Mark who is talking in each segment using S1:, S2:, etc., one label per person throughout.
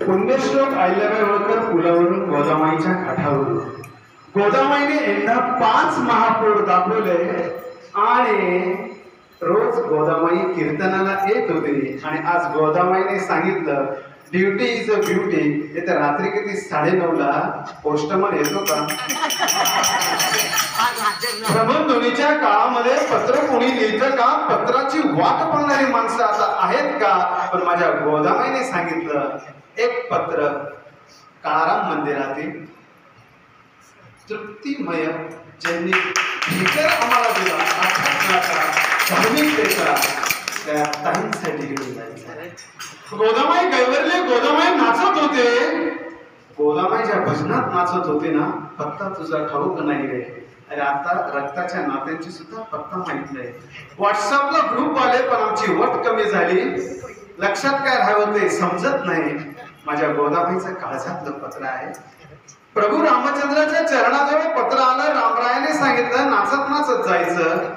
S1: पुण्यश्लोक अहिल्याबाई होळकर पुलावरून गोदामाईच्या काठावरून गोदामाईने एकदा 5 महापौर दाखवले आणि रोज गोदामाई कीर्तनाला येत होती आणि आज गोदामाईने सांगितलं ड्युटी इज अ ब्युटी. येत्या रात्री किती 9:30ला पोस्टमन येतो का? भ्रमणध्वनीच्या काळामध्ये पत्र कोणी लिहितं का? पत्राची वाट पाहणारी माणसं आता आहेत का? पण माझ्या गोदामाईने सांगितलं एक पत्र काळाराम मंदिरातील तृप्तिमय ज्यांनी भीतर आम्हाला दिला धार्मिकतेचा त्या ताईंसाठी घेऊन जायचं. गोदामाई गैवरले, गोदामाई नाचत होते. गोदामाईच्या भजनात नाचत होते ना, पत्ता तुझा ठाऊक नाही रे. अरे आता रक्ताच्या नात्यांची सुद्धा पत्ता माहित नाही. व्हॉट्सअपला ग्रुप आले पण आमची वट कमी झाली. लक्षात काय राहावं ते समजत नाही. माझ्या गोदाबाईचं काळजातलं पत्र आहे. प्रभू रामचंद्राच्या चरणाजवळ पत्र आलं. रामरायाने सांगितलं नाचत नाचत जायचं.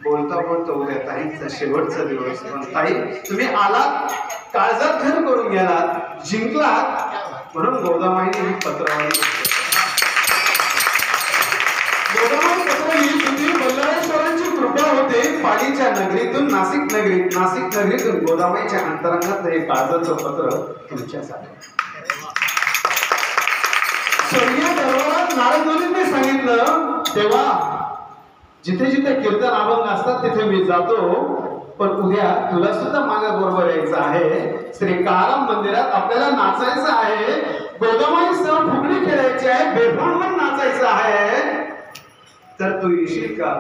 S1: बोलता बोलता उद्या ताईंचा शेवटचा दिवस. पण ताई तुम्ही आलात, काळजात घर करून गेलात, जिंकलात, म्हणून गोदाबाईने पत्रवाणी बल्लाळेश्वरांची कृपा होते. पालीच्या नगरीतून नाशिक नगरीतून गोदाबाईच्या अंतरंगात हे काळजाचं पत्र तुमच्यासाठी. स्वर्गीय दरबारात नारदमुनींनी सांगितलं तेव्हा जिथे जिथे कीर्तन अभंग असतात तिथे मी जातो, पण उद्या तुला सुद्धा माझ्या बरोबर यायचं आहे. श्री काराम मंदिरात आपल्याला नाचायचं आहे. गोदाबाईसह फुगडी खेळायची आहे, बेफाम नाचायचं आहे. तर तू येशील का?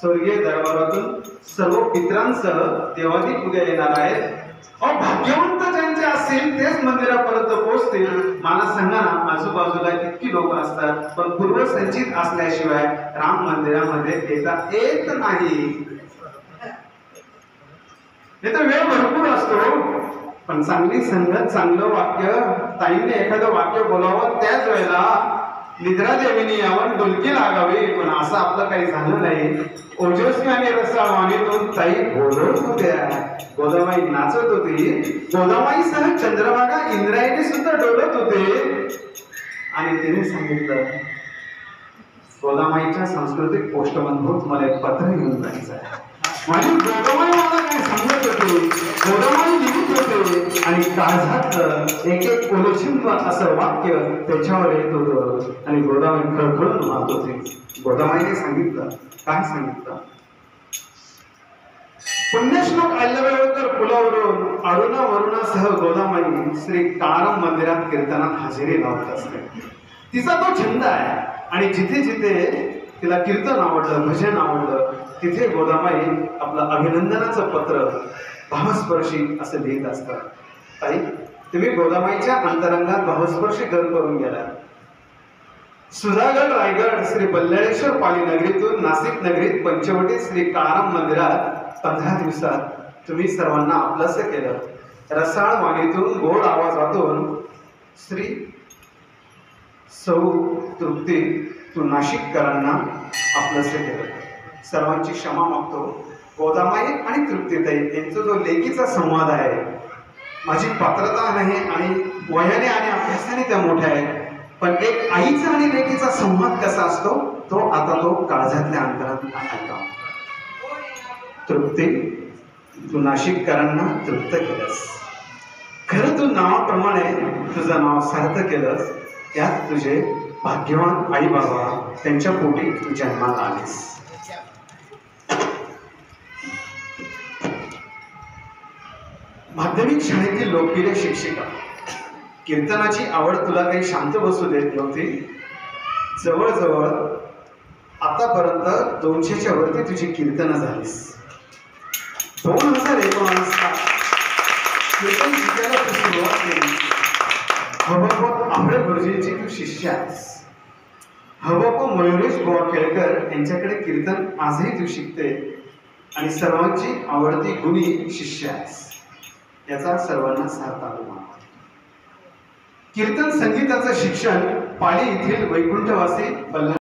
S1: स्वर्गीय दरबारातून सर्व पित्रांसह देवाधिक उद्या येणार आहेत. भाग्यवंत ज्यांचे असतील तेच मंदिरापर्यंत पोहोचतील. मला सांगा ना, आजूबाजूला किती लोक असतात, पण पूर्वसंचित असल्याशिवाय राम मंदिरामध्ये येता येत नाही. तर वेळ भरपूर असतो, पण चांगली संगत, चांगलं वाक्य, ताईंनी एखादं वाक्य बोलावं त्याच वेळेला निद्रा देवीने यावर डुलकी लागावी. पण असं आपलं काही झालं नाही. ओजस्वी आणि रसाळ वाणीतून ताई बोलत होत्या. गोदाबाई नाचत होती. गोदाबाईसह चंद्रभागा इंद्रायणी सुद्धा डोलत होते. आणि तिने सांगितलं गोदाबाईच्या सांस्कृतिक पोष्टमंधूत मला एक पत्र घेऊन जायचं आहे. माझी गोदाबाई मला काय सांगत होती, गोदाबाई लिहित होते आणि काळजात एक एक कोलचिंब असं वाक्य त्याच्यावर येत होतं. आणि गोदाबाई खळखळून वाहत होती. गोदाबाईने सांगितलं, काय सांगितलं? पुण्यश्लोक अहिल्याबाई होळकर पुलावरून अरुणा वरुणासह गोदाबाई श्री काराम मंदिरात कीर्तनात हजेरी लावत असते. तिचा तो छंद आहे. आणि जिथे जिथे तिला कीर्तन आवडलं, भजन आवडलं, तिथे गोदाबाई आपलं अभिनंदनाचं पत्र भावस्पर्शी असं लिहित असतात. ताई तुम्ही गोदाबाईच्या अंतरंगात भावस्पर्शी घर करून गेला. सुधागड रायगड श्री बल्लाळेश्वर पाली नगरीतून नाशिक नगरीत पंचवटीत श्री काराम मंदिरात 15 दिवसात तुम्ही सर्वांना आपलंसं केलं. रसाळ वाणीतून गोड आवाजातून श्री सौ तृप्ती तू नाशिककरांना आपलंसं केलं. सर्वांची क्षमा मागतो. गोदाबाई आणि तृप्तीताई यांचा जो लेकीचा संवाद आहे, माझी पात्रता नाही आणि वयाने आणि अभ्यासाने त्या मोठ्या आहेत, पण एक आईचा आणि लेकीचा संवाद कसा असतो तो आता तो काळजातल्या अंतरात ऐका. तृप्ती तू नाशिककरांना तृप्त केलंस. खरं तू नावाप्रमाणे तुझं नाव सार्थ केलंस. त्यात तुझे भाग्यवान आई बाबा त्यांच्या पोटी तू जन्माला आलीस. माध्यमिक शाळेतील लोकप्रिय शिक्षिका. कीर्तनाची आवड तुला काही शांत बसू देत नव्हती. जवळजवळ आतापर्यंत 200च्या वरती तुझी कीर्तनं झालीस. 2019ला कीर्तन शिकायला तू सुरुवात केली. हवापो आंबळे गुरुजींची तू शिष्य आहेस. हवापो मयुरेश बुवा केळकर यांच्याकडे कीर्तन आजही तू शिकते आणि सर्वांची आवडती गुणी शिष्य आहेस. याचा सर्वांना सार्थ अभिमान. कीर्तन संगीताचं शिक्षण पाली येथील वैकुंठवासी